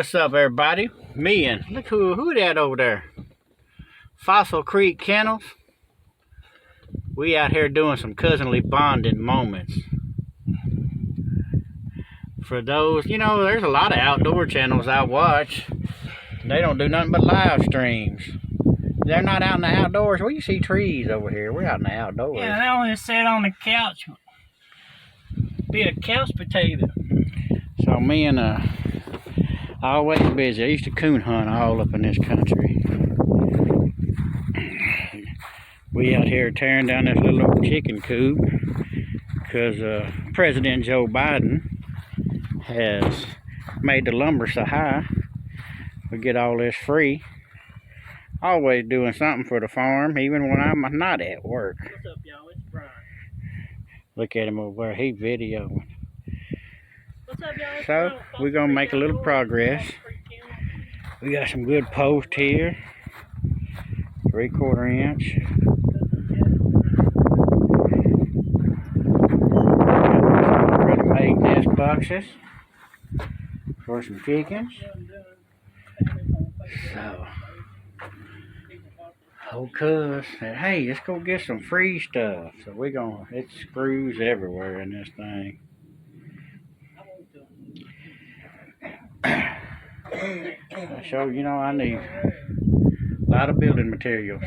What's up, everybody? Me and look who that over there? Fossil Creek Kennels. We out here doing some cousinly bonding moments. For those, there's a lot of outdoor channels I watch. They don't do nothing but live streams. They're not out in the outdoors. Well, you see trees over here. We're out in the outdoors. Yeah, they only sit on the couch. Be a couch potato. So me and always busy. I used to coon hunt all up in this country. We out here tearing down this little old chicken coop because President Joe Biden has made the lumber so high. We get all this free. Always doing something for the farm, even when I'm not at work. What's up, y'all? It's Brian. Look at him over there. He videoing. What's up, y'all? So we're gonna make a little progress. We got some good posts here. 3/4 inch. Ready-made nest boxes for some chickens. So, old cuz said, hey, let's go get some free stuff. So it's screws everywhere in this thing. So, I need a lot of building materials.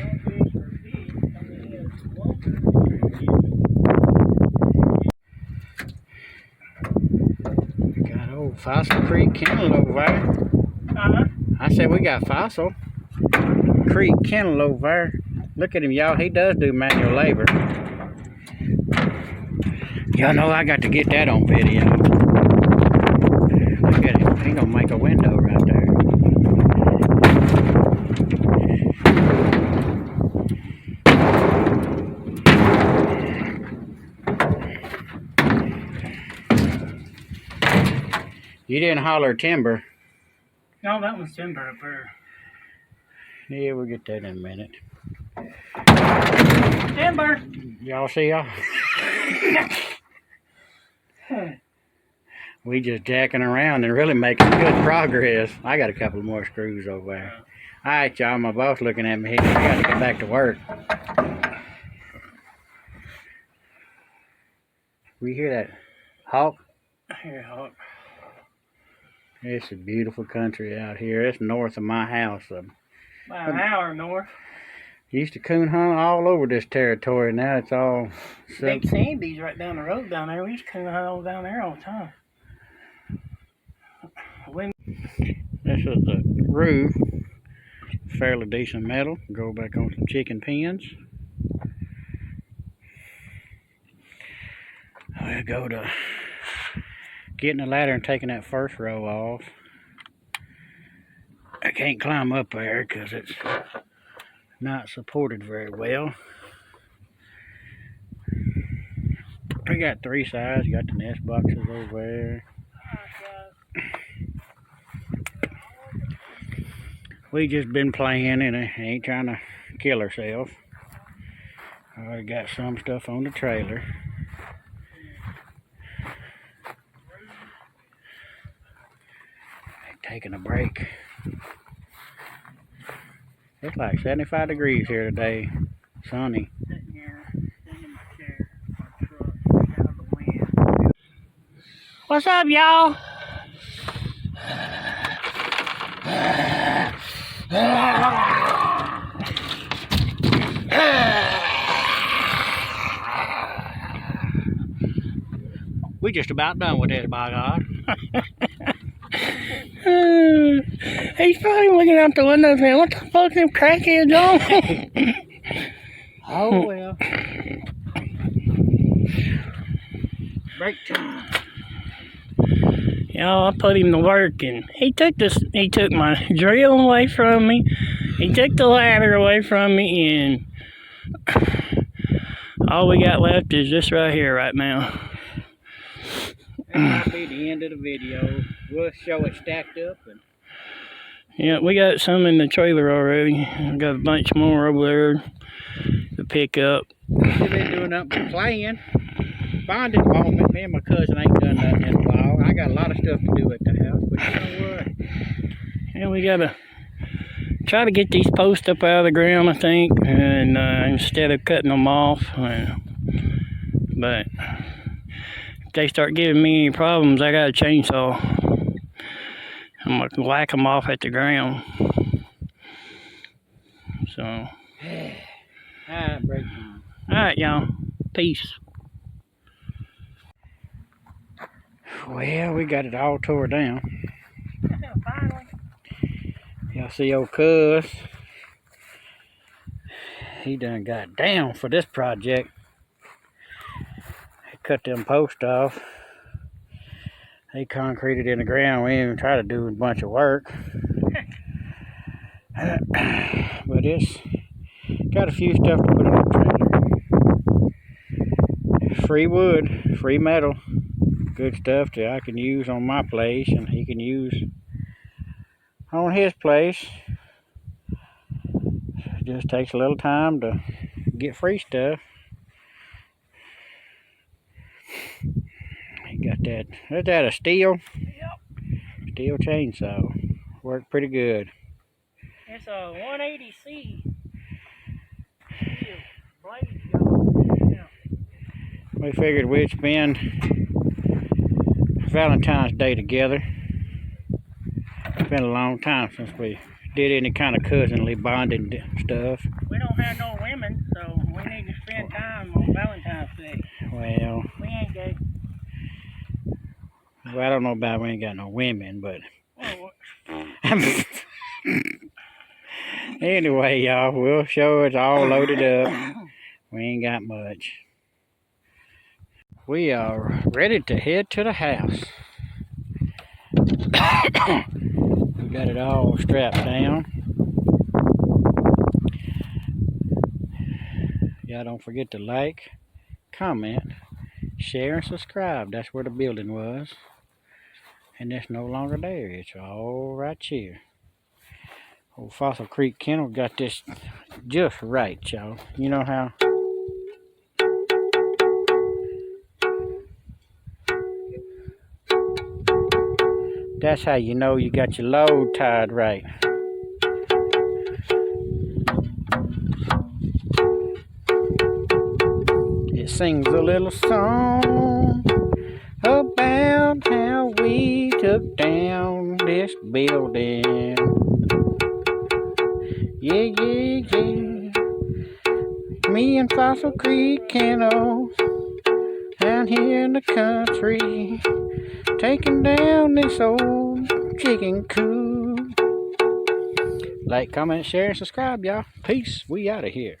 We got old Fossil Creek Kennel over there. I said we got Fossil Creek Kennel over there. Look at him, y'all. He does do manual labor. Y'all know I got to get that on video. Look at him. He gonna make a window right there. You didn't holler timber. No, that was timber up there. Yeah, we'll get that in a minute. Timber! Y'all see y'all? We just jacking around and really making good progress. I got a couple more screws over there. Alright, y'all, my boss looking at me here. I got to get back to work. We hear that hawk? I hear a hawk. It's a beautiful country out here. It's north of my house. About an hour north. Used to coon hunt all over this territory. Now it's all... Big Sandy's right down the road down there. We used to coon hunt all down there all the time. This is the roof. Fairly decent metal. Go back on some chicken pens. We'll go to getting the ladder and taking that first row off. I can't climb up there because it's not supported very well. We got 3 sides. You got the nest boxes over there. We just been playing and ain't trying to kill ourselves. I already got some stuff on the trailer. Taking a break. It's like 75 degrees here today. Sunny. What's up, y'all? We just about done with this, by God. He's probably looking out the window saying, what the fuck them crackheads on? Oh well. Break time. Y'all, I put him to work and he took my drill away from me. He took the ladder away from me, and all we got left is this right here right now. That might be the end of the video. We'll show it stacked up. Yeah, we got some in the trailer already. We got a bunch more over there to pick up. We've been doing up playing. Bonding moment. Me and my cousin ain't done nothing in a while. I got a lot of stuff to do at the house, but you know what? Yeah, we gotta try to get these posts up out of the ground, I think, and instead of cutting them off. But if they start giving me any problems, I got a chainsaw. I'm gonna whack them off at the ground. So, Alright, break time. alright, y'all. Peace. Well, we got it all tore down. Finally. Y'all see old Cuz. He done got down for this project. He cut them posts off. They concreted in the ground. We didn't even try to do a bunch of work. But it's got a few stuff to put in the trailer. Free wood, free metal. Good stuff that I can use on my place and he can use on his place. It just takes a little time to get free stuff. He got that. Is that a steel? Yep. Steel chainsaw. Worked pretty good. It's a 180C. Blade, yeah. We figured we'd spend Valentine's Day together. It's been a long time since we did any kind of cousinly bonding stuff. We don't have no women, so we need to spend time on Valentine's Day. Well, We ain't gay. I don't know about we ain't got no women, but anyway, y'all, we'll show it's all loaded up. We ain't got much. We are ready to head to the house. We got it all strapped down. Y'all don't forget to like, comment, share, and subscribe. That's where the building was. And it's no longer there. It's all right here. Old Fossil Creek Kennel got this just right, y'all. You know how that's how you know you got your load tied right. It sings a little song about how we took down this building. Yeah, yeah, yeah. Me and Fossil Creek Kennel down here in the country, taking down this old chicken coop. Like, comment, share, and subscribe, y'all. Peace. We out of here.